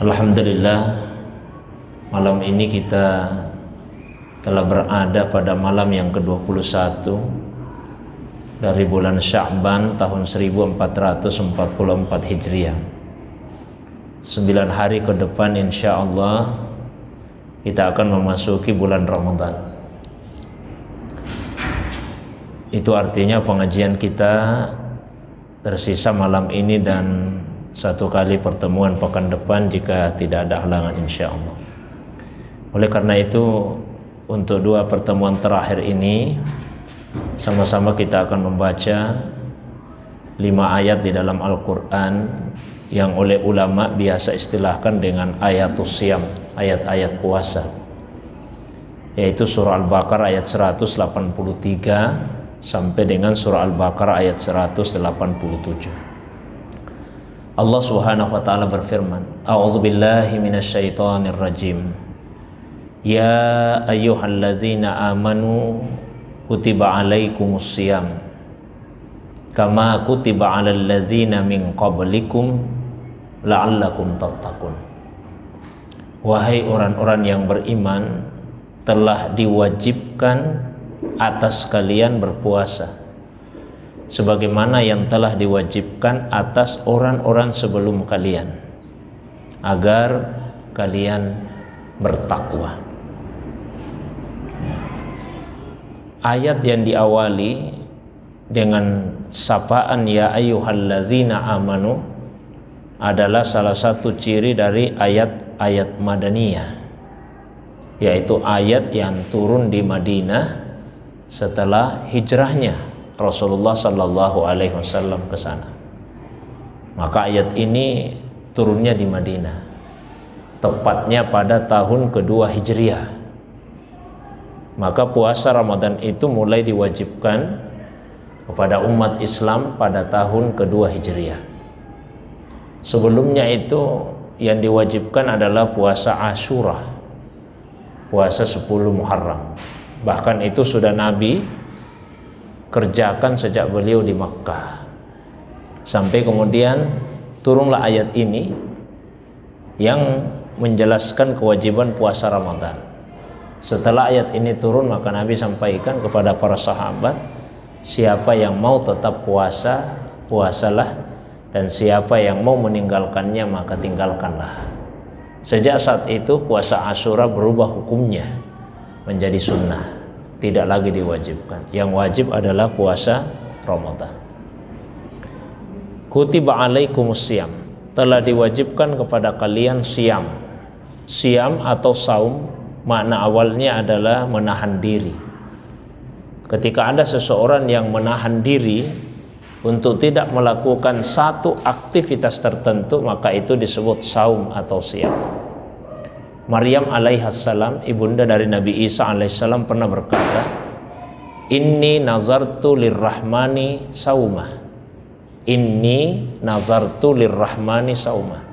Alhamdulillah, malam ini kita telah berada pada malam yang ke-21 dari bulan Sya'ban tahun 1444 Hijriah. 9 hari ke depan insya Allah kita akan memasuki bulan Ramadan. Itu artinya pengajian kita tersisa malam ini dan satu kali pertemuan pekan depan jika tidak ada halangan insya Allah. Oleh karena itu, untuk 2 pertemuan terakhir ini sama-sama kita akan membaca 5 ayat di dalam Al-Quran yang oleh ulama biasa istilahkan dengan ayatus siyam, ayat-ayat puasa, yaitu surah Al-Baqarah ayat 183 sampai dengan surah Al-Baqarah ayat 187. Allah Subhanahu wa taala berfirman, A'udzubillahi minasyaitonir rajim. Ya ayyuhalladzina amanu kutiba alaikumus syiyam kama kutiba alal ladzina min qablikum la'allakum tattaqun. Wahai orang-orang yang beriman, telah diwajibkan atas kalian berpuasa sebagaimana yang telah diwajibkan atas orang-orang sebelum kalian, agar kalian bertakwa. Ayat yang diawali dengan sapaan ya ayyuhallazina amanu adalah salah satu ciri dari ayat-ayat Madaniyah, yaitu ayat yang turun di Madinah setelah hijrahnya Rasulullah Sallallahu Alaihi Wasallam ke sana. Maka ayat ini turunnya di Madinah, tepatnya pada tahun kedua Hijriah. Maka puasa Ramadan itu mulai diwajibkan kepada umat Islam pada tahun kedua Hijriah. Sebelumnya itu yang diwajibkan adalah puasa Asyura, puasa 10 Muharram. Bahkan itu sudah Nabi kerjakan sejak beliau di Makkah, sampai kemudian turunlah ayat ini yang menjelaskan kewajiban puasa Ramadan. Setelah ayat ini turun, maka Nabi sampaikan kepada para sahabat, siapa yang mau tetap puasa, puasalah, dan siapa yang mau meninggalkannya maka tinggalkanlah. Sejak saat itu puasa Asyura berubah hukumnya menjadi sunnah, tidak lagi diwajibkan. Yang wajib adalah puasa Ramadan. Kutiba alaikumus syiyam, telah diwajibkan kepada kalian siyam. Siyam atau saum, makna awalnya adalah menahan diri. Ketika ada seseorang yang menahan diri untuk tidak melakukan satu aktivitas tertentu, maka itu disebut saum atau siyam. Maryam alaihissalam, ibunda dari Nabi Isa alaihissalam, pernah berkata, Inni nazartu lirrahmani saumah. Inni nazartu lirrahmani saumah.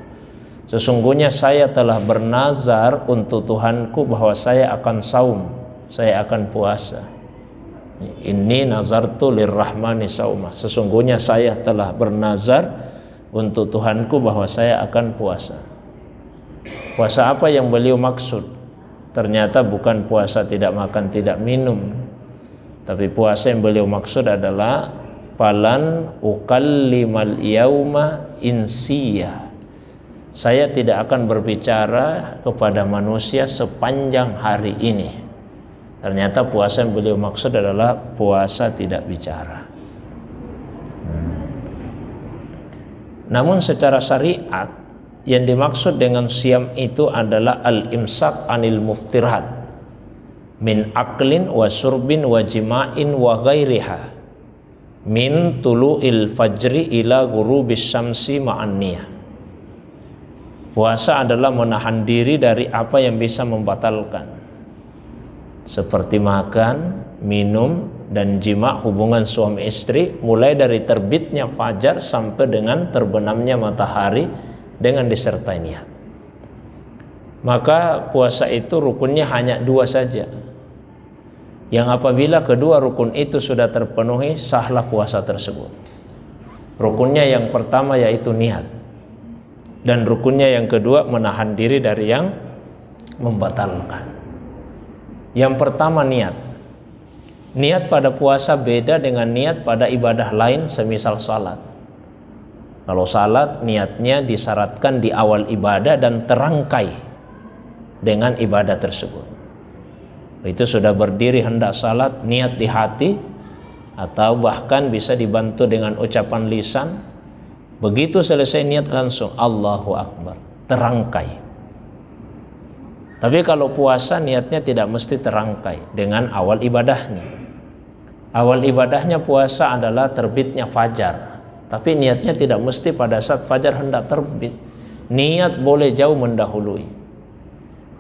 Sesungguhnya saya telah bernazar untuk Tuhanku bahwa saya akan saum, saya akan puasa. Inni nazartu lirrahmani saumah. Sesungguhnya saya telah bernazar untuk Tuhanku bahwa saya akan puasa. Puasa apa yang beliau maksud? Ternyata bukan puasa tidak makan tidak minum, tapi puasa yang beliau maksud adalah falan ukallimal yauma insiya. Saya tidak akan berbicara kepada manusia sepanjang hari ini. Ternyata puasa yang beliau maksud adalah puasa tidak bicara. Namun secara syariat, yang dimaksud dengan siyam itu adalah al-imsak anil muftirat min aklin wa surbin wa jima'in wa ghairiha min tulu'il fajri ila ghurubis syamsi ma'anniyah. Puasa adalah menahan diri dari apa yang bisa membatalkan, seperti makan, minum, dan jima' hubungan suami istri, mulai dari terbitnya fajar sampai dengan terbenamnya matahari dengan disertai niat. Maka puasa itu rukunnya hanya 2 saja, yang apabila kedua rukun itu sudah terpenuhi, sahlah puasa tersebut. Rukunnya yang pertama yaitu niat. Dan rukunnya yang kedua, menahan diri dari yang membatalkan. Yang pertama, niat. Niat pada puasa beda dengan niat pada ibadah lain, semisal salat. Kalau salat, niatnya disyaratkan di awal ibadah dan terangkai dengan ibadah tersebut. Itu sudah berdiri hendak salat, niat di hati, atau bahkan bisa dibantu dengan ucapan lisan. Begitu selesai niat langsung Allahu Akbar, terangkai. Tapi kalau puasa niatnya tidak mesti terangkai dengan awal ibadahnya. Awal ibadahnya puasa adalah terbitnya fajar, tapi niatnya tidak mesti pada saat fajar hendak terbit. Niat boleh jauh mendahului.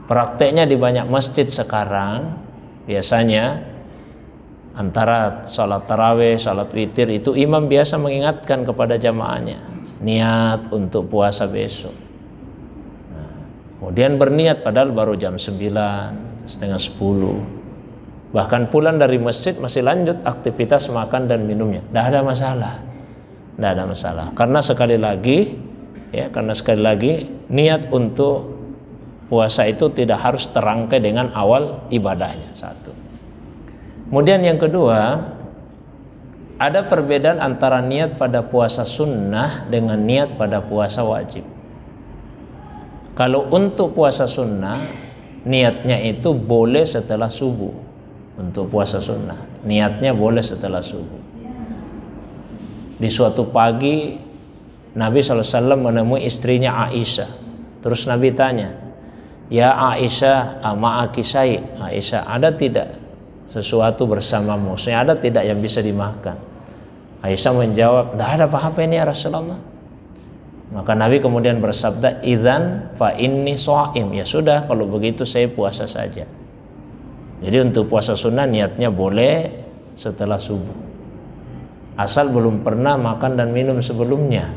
Prakteknya di banyak masjid sekarang, biasanya antara salat tarawih, salat witir itu imam biasa mengingatkan kepada jamaahnya, niat untuk puasa besok. Nah, kemudian berniat padahal baru jam 9, setengah 10. Bahkan pulang dari masjid masih lanjut aktivitas makan dan minumnya. Tidak ada masalah. Tidak ada masalah. Karena sekali lagi niat untuk puasa itu tidak harus terangkai dengan awal ibadahnya. Satu. Kemudian yang kedua, ada perbedaan antara niat pada puasa sunnah dengan niat pada puasa wajib. Kalau untuk puasa sunnah, niatnya itu boleh setelah subuh. Untuk puasa sunnah, niatnya boleh setelah subuh. Di suatu pagi, Nabi SAW menemui istrinya Aisyah. Terus Nabi tanya, "Ya Aisyah, ma'aki syai'?" Aisyah, ada tidak sesuatu bersamamu? Maksudnya ada tidak yang bisa dimakan? Aisyah menjawab, tidak ada apa-apa ini ya Rasulullah. Maka Nabi kemudian bersabda, "Idzan fa inni shaim." Ya sudah, kalau begitu saya puasa saja. Jadi untuk puasa sunnah niatnya boleh setelah subuh, asal belum pernah makan dan minum sebelumnya.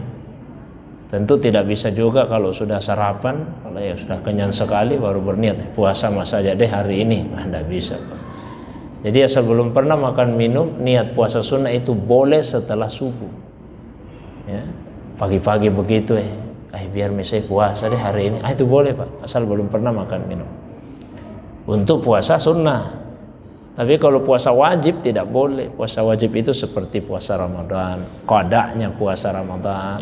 Tentu tidak bisa juga kalau sudah sarapan, kalau ya sudah kenyang sekali baru berniat puasa saja deh hari ini. Tidak bisa. Jadi asal belum pernah makan minum, niat puasa sunnah itu boleh setelah subuh. Ya, pagi-pagi begitu biar saya puasa deh hari ini. Itu boleh Pak, asal belum pernah makan minum. Untuk puasa sunnah. Tapi kalau puasa wajib tidak boleh. Puasa wajib itu seperti puasa Ramadan, qadanya puasa Ramadan,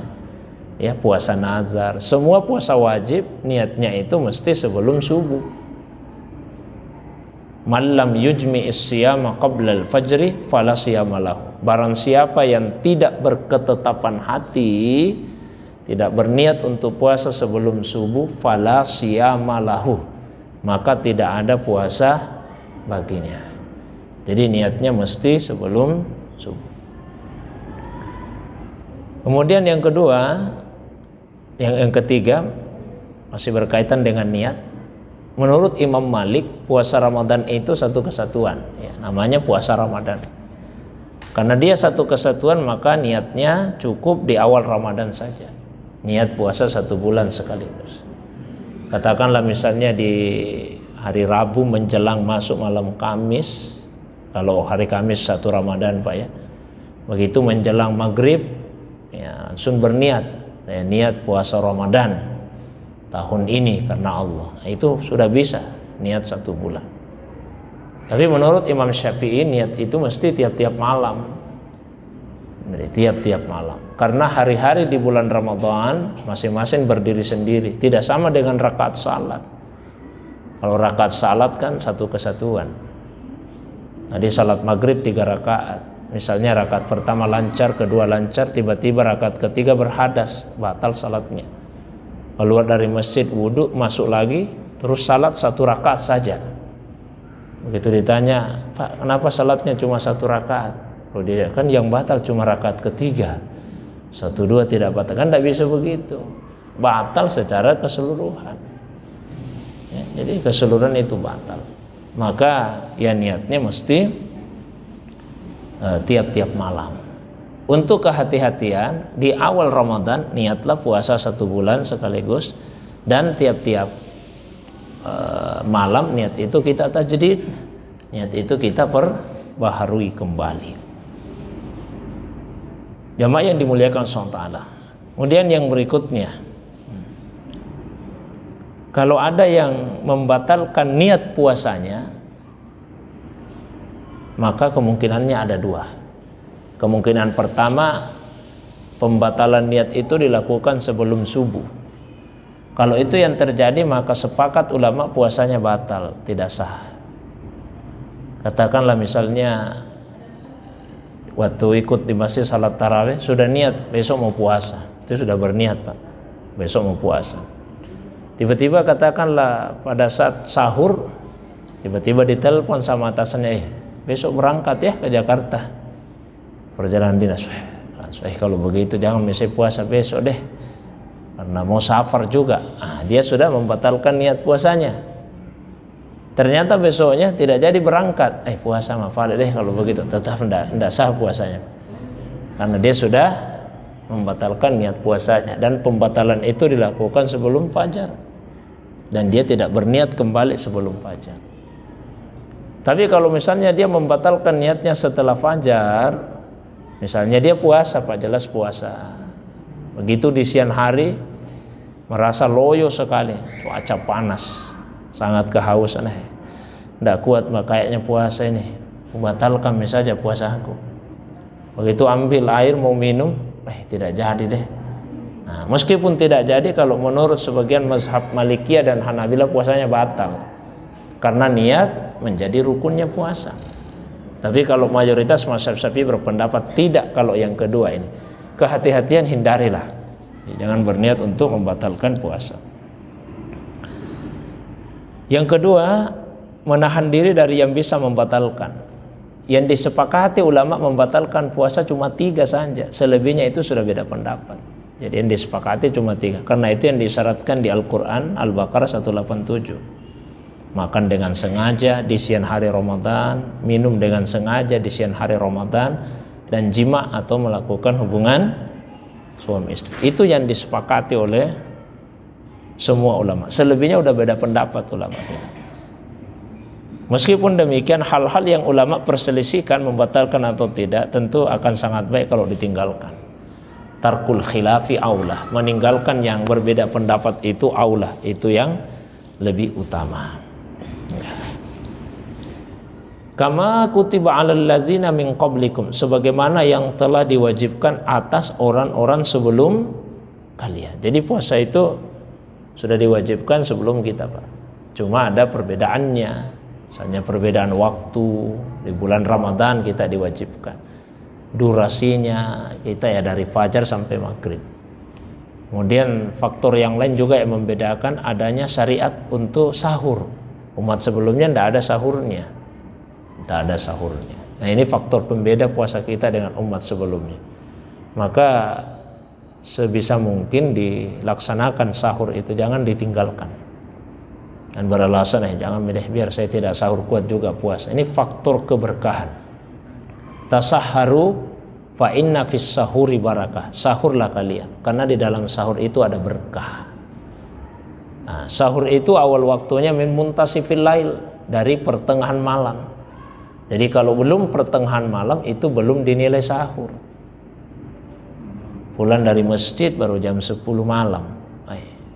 ya puasa nazar. Semua puasa wajib niatnya itu mesti sebelum subuh. Man lam yujmi'is siyama qabla al-fajri fala siyama lahu. Barang siapa yang tidak berketetapan hati, tidak berniat untuk puasa sebelum subuh, fala siyama lahu, maka tidak ada puasa baginya. Jadi niatnya mesti sebelum subuh. Kemudian yang kedua, yang ketiga masih berkaitan dengan niat. Menurut Imam Malik, puasa Ramadan itu satu kesatuan, ya, namanya puasa Ramadan. Karena dia satu kesatuan, maka niatnya cukup di awal Ramadan saja. Niat puasa 1 bulan sekaligus. Katakanlah misalnya di hari Rabu menjelang masuk malam Kamis, kalau hari Kamis 1 Ramadan Pak ya, begitu menjelang maghrib, ya, langsung berniat, saya niat puasa Ramadan tahun ini karena Allah. Itu sudah bisa niat 1 bulan. Tapi menurut Imam Syafi'i niat itu mesti tiap-tiap malam. Tiap-tiap malam. Karena hari-hari di bulan Ramadan masing-masing berdiri sendiri, tidak sama dengan rakaat salat. Kalau rakaat salat kan satu kesatuan. Tadi salat maghrib 3 rakaat. Misalnya rakaat pertama lancar, kedua lancar, tiba-tiba rakaat ketiga berhadas, batal salatnya. Keluar dari masjid, wudhu, masuk lagi, terus salat 1 rakaat saja. Begitu ditanya, Pak, kenapa salatnya cuma 1 rakaat? Oh, dia kan yang batal cuma rakaat ketiga, 1, 2 tidak batal. Kan tidak bisa begitu, batal secara keseluruhan ya, jadi keseluruhan itu batal. Maka ya niatnya mesti tiap-tiap malam. Untuk kehati-hatian, di awal Ramadan niatlah puasa 1 bulan sekaligus, dan tiap-tiap malam niat itu kita tajdid, niat itu kita perbaharui kembali. Jamaah yang dimuliakan Allah Ta'ala. Kemudian yang berikutnya, Kalau ada yang membatalkan niat puasanya, maka kemungkinannya ada dua. Kemungkinan pertama, pembatalan niat itu dilakukan sebelum subuh. Kalau itu yang terjadi, maka sepakat ulama puasanya batal, tidak sah. Katakanlah misalnya waktu ikut di masjid salat tarawih sudah niat besok mau puasa, itu sudah berniat Pak, besok mau puasa. Tiba-tiba katakanlah pada saat sahur, tiba-tiba ditelepon sama atasannya, besok berangkat ya ke Jakarta, perjalanan dinas. Kalau begitu jangan mesti puasa besok deh, karena mau safar juga. Dia sudah membatalkan niat puasanya. Ternyata besoknya tidak jadi berangkat. Puasa mah valid deh kalau begitu, tetap tidak sah puasanya, karena dia sudah membatalkan niat puasanya. Dan pembatalan itu dilakukan sebelum fajar, dan dia tidak berniat kembali sebelum fajar. Tapi kalau misalnya dia membatalkan niatnya setelah fajar, misalnya dia puasa Pak, jelas puasa, begitu di siang hari merasa loyo sekali, cuaca panas, sangat kehausan, tidak kuat Pak kayaknya puasa ini, membatalkan saja puasa aku. Begitu ambil air mau minum, tidak jadi deh. Meskipun tidak jadi, kalau menurut sebagian mazhab Malikiyah dan Hanabilah puasanya batal, karena niat menjadi rukunnya puasa. Tapi kalau mayoritas mazhab Syafi'i berpendapat tidak, kalau yang kedua ini. Kehati-hatian, hindarilah, jangan berniat untuk membatalkan puasa. Yang kedua, menahan diri dari yang bisa membatalkan. Yang disepakati ulama membatalkan puasa cuma 3 saja, selebihnya itu sudah beda pendapat. Jadi yang disepakati cuma 3, karena itu yang disyaratkan di Al-Quran Al-Baqarah 187. Makan dengan sengaja di siang hari Ramadan, minum dengan sengaja di siang hari Ramadan, dan jima atau melakukan hubungan suami istri. Itu yang disepakati oleh semua ulama. Selebihnya udah beda pendapat ulama. Meskipun demikian, hal-hal yang ulama perselisihkan membatalkan atau tidak tentu akan sangat baik kalau ditinggalkan. Tarkul khilafi aula, meninggalkan yang berbeda pendapat itu aula, itu yang lebih utama. Kama kutiba 'alal ladzina min qablikum, sebagaimana yang telah diwajibkan atas orang-orang sebelum kalian. Jadi puasa itu sudah diwajibkan sebelum kita Pak. Cuma ada perbedaannya. Misalnya perbedaan waktu, di bulan Ramadan kita diwajibkan. Durasinya kita ya dari fajar sampai maghrib. Kemudian faktor yang lain juga yang membedakan adanya syariat untuk sahur. Umat sebelumnya tidak ada sahurnya. Tidak ada sahurnya. Nah ini faktor pembeda puasa kita dengan umat sebelumnya. Maka sebisa mungkin dilaksanakan sahur itu, jangan ditinggalkan. Dan beralasan jangan biar saya tidak sahur kuat juga puasa. Ini faktor keberkahan. Tasahharu fa inna fis sahuri barakah. Sahurlah kalian, karena di dalam sahur itu ada berkah. Sahur itu awal waktunya min muntasifil lail, dari pertengahan malam. Jadi kalau belum pertengahan malam itu belum dinilai sahur. Pulang dari masjid baru jam 10 malam.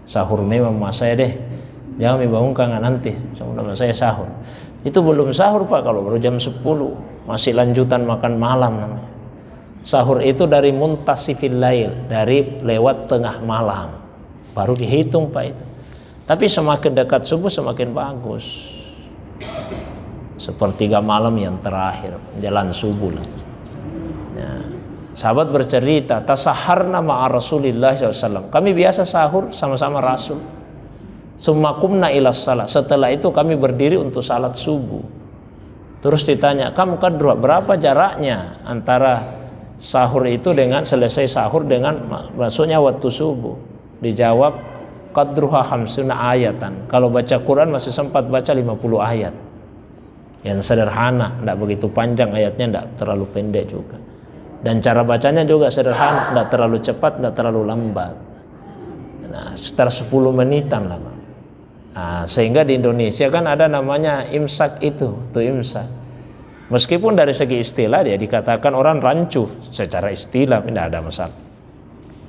Sahur memang mas saya deh. Jangan dibangunkan nanti, sama saya sahur. Itu belum sahur Pak kalau baru jam 10. Masih lanjutan makan malam namanya. Sahur itu dari muntasifil lail, dari lewat tengah malam, baru dihitung Pak itu. Tapi semakin dekat subuh semakin bagus. Sepertiga malam yang terakhir jalan subuh lah. Sahabat bercerita, tasaharna ma'a Rasulillah SAW. Kami biasa sahur sama-sama Rasul. Summa qumna ila salat. Setelah itu kami berdiri untuk salat subuh. Terus ditanya, kam kadra, berapa jaraknya antara sahur itu dengan selesai sahur dengan masuknya waktu subuh? Dijawab, qadruha khamsuna ayatan. Kalau baca Quran masih sempat baca 50 ayat. Yang sederhana, tidak begitu panjang ayatnya, tidak terlalu pendek juga. Dan cara bacanya juga sederhana, tidak terlalu cepat, tidak terlalu lambat. Nah, sekitar 10 menitan lah. Sehingga di Indonesia kan ada namanya imsak itu imsak. Meskipun dari segi istilah dia dikatakan orang rancu, secara istilah tidak ada masalah.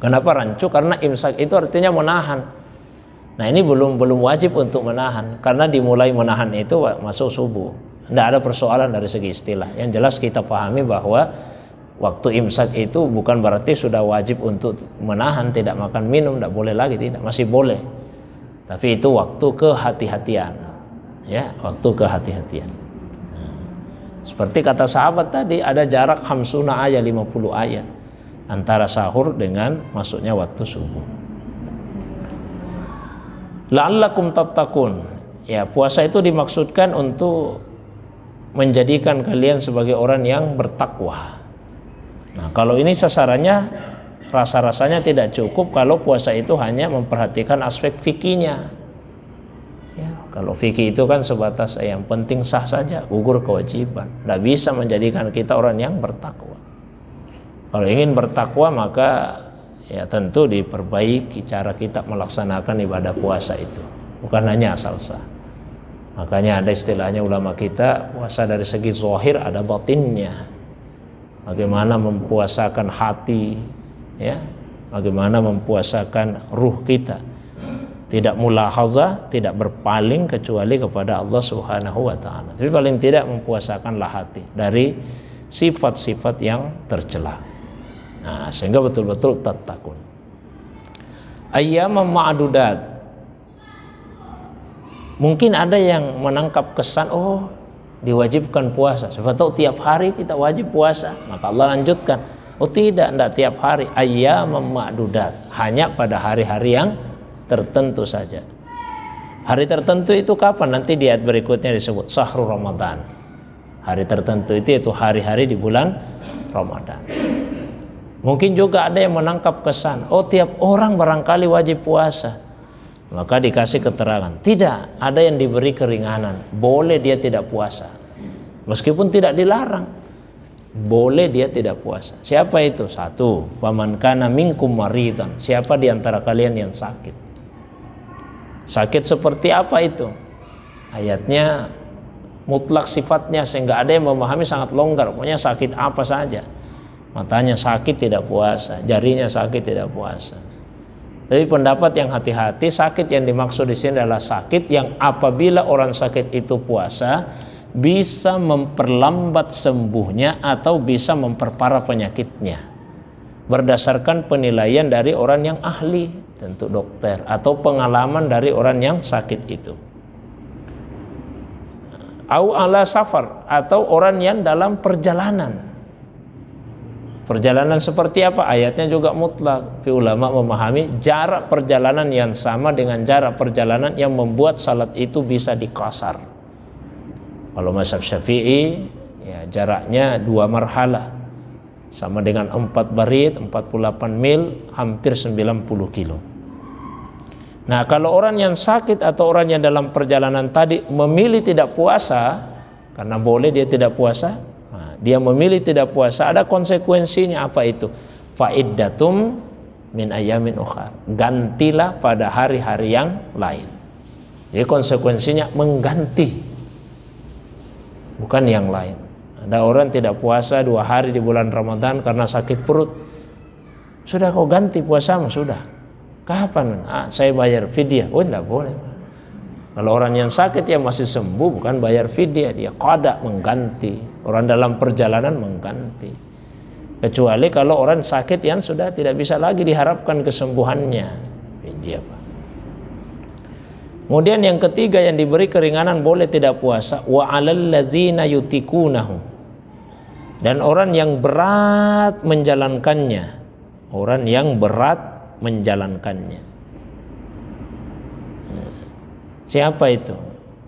Kenapa rancu? Karena imsak itu artinya menahan. Nah ini belum wajib untuk menahan, karena dimulai menahan itu masuk subuh. Tidak ada persoalan dari segi istilah. Yang jelas kita pahami bahwa waktu imsak itu bukan berarti sudah wajib untuk menahan, tidak makan minum, tidak boleh lagi, tidak, masih boleh. Tapi itu waktu kehati-hatian, ya, waktu kehati-hatian. Seperti kata sahabat tadi, ada jarak 50 ayat, 50 ayat antara sahur dengan masuknya waktu subuh. La'allakum tattaqun. Ya, puasa itu dimaksudkan untuk menjadikan kalian sebagai orang yang bertakwa. Nah, kalau ini sasarannya, rasa-rasanya tidak cukup kalau puasa itu hanya memperhatikan aspek fikihnya. Ya, kalau fikih itu kan sebatas yang penting sah saja, gugur kewajiban. Tidak bisa menjadikan kita orang yang bertakwa. Kalau ingin bertakwa maka ya tentu diperbaiki cara kita melaksanakan ibadah puasa itu, bukan hanya asal sah. Makanya ada istilahnya ulama kita, puasa dari segi zahir ada batinnya. Bagaimana mempuasakan hati, ya, bagaimana mempuasakan ruh kita, tidak mulahazah, tidak berpaling kecuali kepada Allah Subhanahu wa taala. Tapi paling tidak mempuasakanlah hati dari sifat-sifat yang tercela. Nah, sehingga betul-betul tattaqun. Ayyamam ma'dudat. Mungkin ada yang menangkap kesan, oh, diwajibkan puasa. Siapa tahu tiap hari kita wajib puasa. Maka Allah lanjutkan, oh tidak tiap hari. Ayyamam ma'dudat. Hanya pada hari-hari yang tertentu saja. Hari tertentu itu kapan? Nanti di ayat berikutnya disebut Syahrul Ramadan. Hari tertentu itu hari-hari di bulan Ramadan. Mungkin juga ada yang menangkap kesan, oh tiap orang barangkali wajib puasa. Maka dikasih keterangan, tidak, ada yang diberi keringanan, boleh dia tidak puasa. Meskipun tidak dilarang, boleh dia tidak puasa. Siapa itu? Satu, faman kana minkum maridan, siapa di antara kalian yang sakit. Sakit seperti apa itu? Ayatnya mutlak sifatnya sehingga ada yang memahami sangat longgar, pokoknya sakit apa saja. Matanya sakit tidak puasa, jarinya sakit tidak puasa. Tapi pendapat yang hati-hati, sakit yang dimaksud di sini adalah sakit yang apabila orang sakit itu puasa bisa memperlambat sembuhnya atau bisa memperparah penyakitnya. Berdasarkan penilaian dari orang yang ahli, tentu dokter, atau pengalaman dari orang yang sakit itu. Au ala safar, atau orang yang dalam perjalanan. Perjalanan seperti apa? Ayatnya juga mutlak. Tapi ulama memahami jarak perjalanan yang sama dengan jarak perjalanan yang membuat salat itu bisa dikasar. Kalau mazhab Syafi'i, ya jaraknya 2 marhalah. Sama dengan 4 barid, 48 mil, hampir 90 kilo. Nah, kalau orang yang sakit atau orang yang dalam perjalanan tadi memilih tidak puasa, karena boleh dia tidak puasa, dia memilih tidak puasa, ada konsekuensinya. Apa itu? Fa'iddatum min ayamin ukhar, gantilah pada hari-hari yang lain. Jadi konsekuensinya mengganti, bukan yang lain. Ada orang tidak puasa 2 hari di bulan Ramadan karena sakit perut, sudah kau ganti puasamu, sudah. Kapan? Saya bayar fidyah. Oh, tidak boleh. Kalau orang yang sakit yang masih sembuh bukan bayar fidyah, dia qada, mengganti. Orang dalam perjalanan mengganti. Kecuali kalau orang sakit yang sudah tidak bisa lagi diharapkan kesembuhannya, fidyah, Pak. Kemudian yang ketiga yang diberi keringanan boleh tidak puasa, wa 'alal ladzina yutikunahu. Dan orang yang berat menjalankannya, orang yang berat menjalankannya. Siapa itu?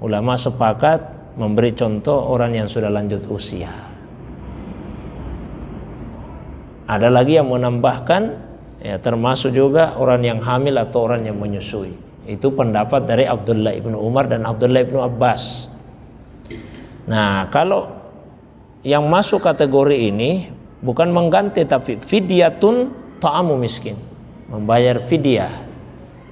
Ulama sepakat memberi contoh orang yang sudah lanjut usia. Ada lagi yang menambahkan, ya termasuk juga orang yang hamil atau orang yang menyusui. Itu pendapat dari Abdullah ibnu Umar dan Abdullah ibnu Abbas. Nah, kalau yang masuk kategori ini bukan mengganti tapi fidyatun ta'amu miskin, membayar fidyah,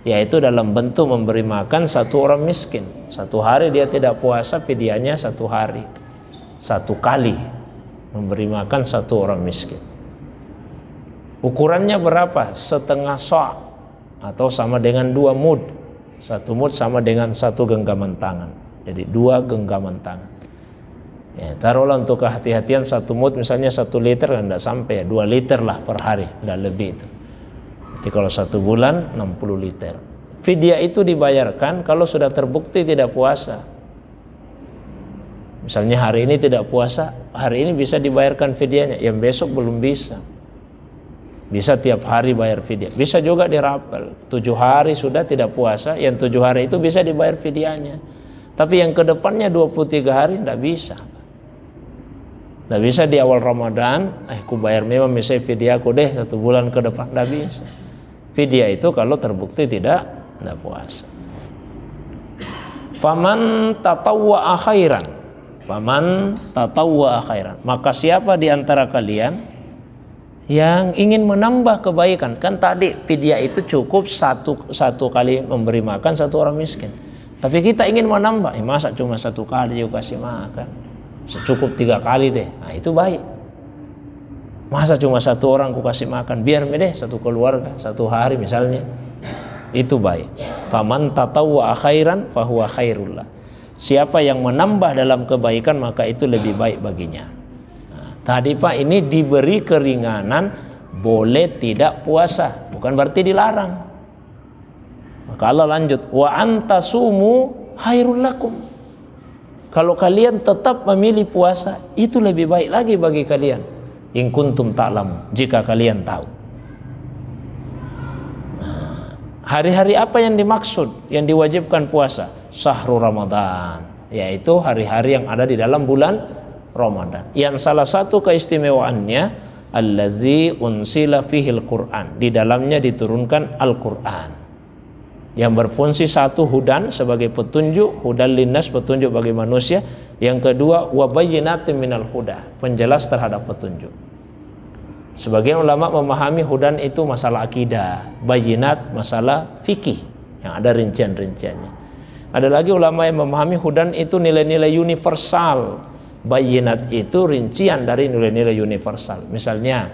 yaitu dalam bentuk memberi makan satu orang miskin. 1 hari dia tidak puasa, fidyahnya 1 hari, 1 kali memberi makan 1 orang miskin. Ukurannya berapa? Setengah sa' atau sama dengan 2 mud, Satu mud sama dengan satu genggaman tangan. Jadi 2 genggaman tangan. Ya, taruhlah untuk kehati-hatian 1 mud misalnya 1 liter kan tidak sampai, 2 liter lah per hari, tidak lebih itu. Jadi kalau 1 bulan 60 liter. Fidyah itu dibayarkan kalau sudah terbukti tidak puasa. Misalnya hari ini tidak puasa, hari ini bisa dibayarkan fidyahnya, yang besok belum bisa. Bisa tiap hari bayar fidyah. Bisa juga dirapel. 7 hari sudah tidak puasa, yang 7 hari itu bisa dibayar fidyahnya. Tapi yang kedepannya 23 hari tidak bisa. Tidak bisa di awal Ramadan, aku bayar memang misalnya fidyah aku deh 1 bulan ke depan, tidak bisa. Fidyah itu kalau terbukti tidak puasa. Faman tatawwa'a khairan. Faman tatawwa'a khairan. Maka siapa di antara kalian yang ingin menambah kebaikan, kan tadi fidyah itu cukup satu kali memberi makan 1 orang miskin. Tapi kita ingin menambah, masa cuma 1 kali juga kasih makan, secukup 3 kali deh, nah itu baik. Masa cuma 1 orang ku kasih makan, biar deh 1 keluarga 1 hari misalnya, itu baik. Faman tatawwa'a khairan fahuwa khairullah. Siapa yang menambah dalam kebaikan maka itu lebih baik baginya. Nah, tadi Pak ini diberi keringanan boleh tidak puasa, bukan berarti dilarang. Maka Allah lanjut, wa antasumu khairul lakum. Kalau kalian tetap memilih puasa, itu lebih baik lagi bagi kalian. In kuntum ta'lamun, jika kalian tahu. Hari-hari apa yang dimaksud, yang diwajibkan puasa? Syahrul Ramadan, yaitu hari-hari yang ada di dalam bulan Ramadan. Yang salah satu keistimewaannya, allazi unsila fihil Qur'an, di dalamnya diturunkan Al-Qur'an, yang berfungsi satu hudan sebagai petunjuk, hudan linnas petunjuk bagi manusia. Yang kedua wabayyinatin minal huda, penjelas terhadap petunjuk. Sebagian ulama memahami hudan itu masalah akidah, bayinat masalah fikih yang ada rincian-rinciannya. Ada lagi ulama yang memahami hudan itu nilai-nilai universal, bayinat itu rincian dari nilai-nilai universal. Misalnya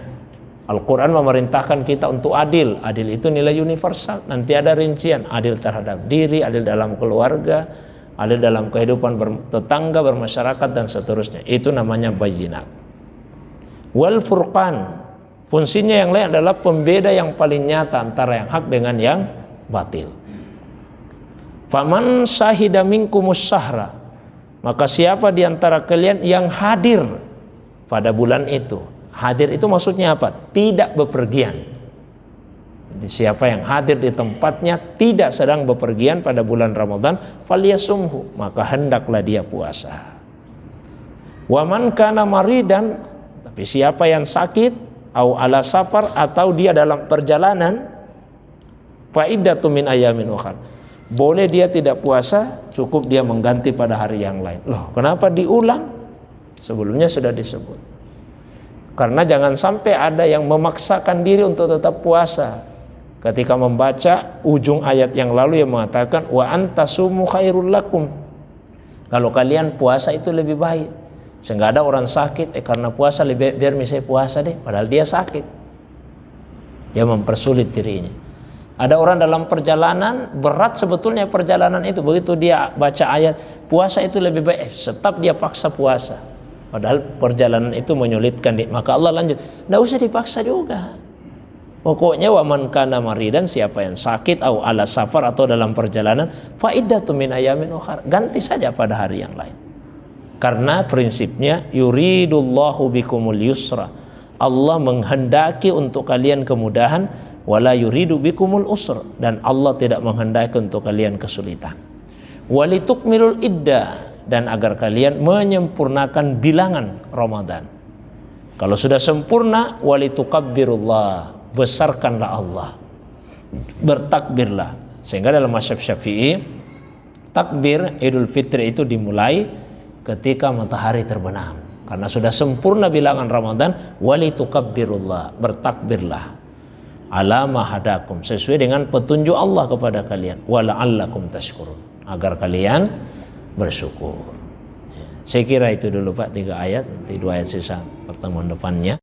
Al-Quran memerintahkan kita untuk adil, adil itu nilai universal. Nanti ada rincian, adil terhadap diri, adil dalam keluarga, adil dalam kehidupan tetangga, bermasyarakat dan seterusnya. Itu namanya bayinat. Wal furqan, fungsinya yang lain adalah pembeda yang paling nyata antara yang hak dengan yang batil. Faman syahida minkumus syahra, maka siapa di antara kalian yang hadir pada bulan itu. Hadir itu maksudnya apa? Tidak bepergian. Jadi siapa yang hadir di tempatnya tidak sedang bepergian pada bulan Ramadan, falyasumhu, maka hendaklah dia puasa. Waman kana maridan, tapi siapa yang sakit, au ala safar, atau dia dalam perjalanan, fa iddatu min ayamin ukhar, boleh dia tidak puasa, cukup dia mengganti pada hari yang lain. Loh, kenapa diulang? Sebelumnya sudah disebut. Karena jangan sampai ada yang memaksakan diri untuk tetap puasa. Ketika membaca ujung ayat yang lalu yang mengatakan wa antasumu khairul lakum. Kalau kalian puasa itu lebih baik. Sehingga ada orang sakit, karena puasa lebih biar misalnya puasa deh, padahal dia sakit. Dia mempersulit dirinya. Ada orang dalam perjalanan, berat sebetulnya perjalanan itu. Begitu dia baca ayat, puasa itu lebih baik, tetap dia paksa puasa. Padahal perjalanan itu menyulitkan. Maka Allah lanjut, tidak usah dipaksa juga. Pokoknya waman kana maridan, siapa yang sakit, au ala safar, atau dalam perjalanan, fa iddatu min ayamin ukhar, ganti saja pada hari yang lain. Karena prinsipnya yuridullahu bikumul yusra, Allah menghendaki untuk kalian kemudahan, wala yuridu bikumul usra, dan Allah tidak menghendaki untuk kalian kesulitan. Walitukmilul iddah, dan agar kalian menyempurnakan bilangan Ramadan. Kalau sudah sempurna, walitukabbirullah, besarkanlah Allah, bertakbirlah. Sehingga dalam mazhab Syafi'i, takbir Idul Fitri itu dimulai ketika matahari terbenam. Karena sudah sempurna bilangan Ramadan, walitukabbirullah, bertakbirlah, ala ma hadakum, sesuai dengan petunjuk Allah kepada kalian, wala'allakum tashkurun, agar kalian bersyukur. Saya kira itu dulu Pak, 3 ayat, nanti 2 ayat sisa pertemuan depannya.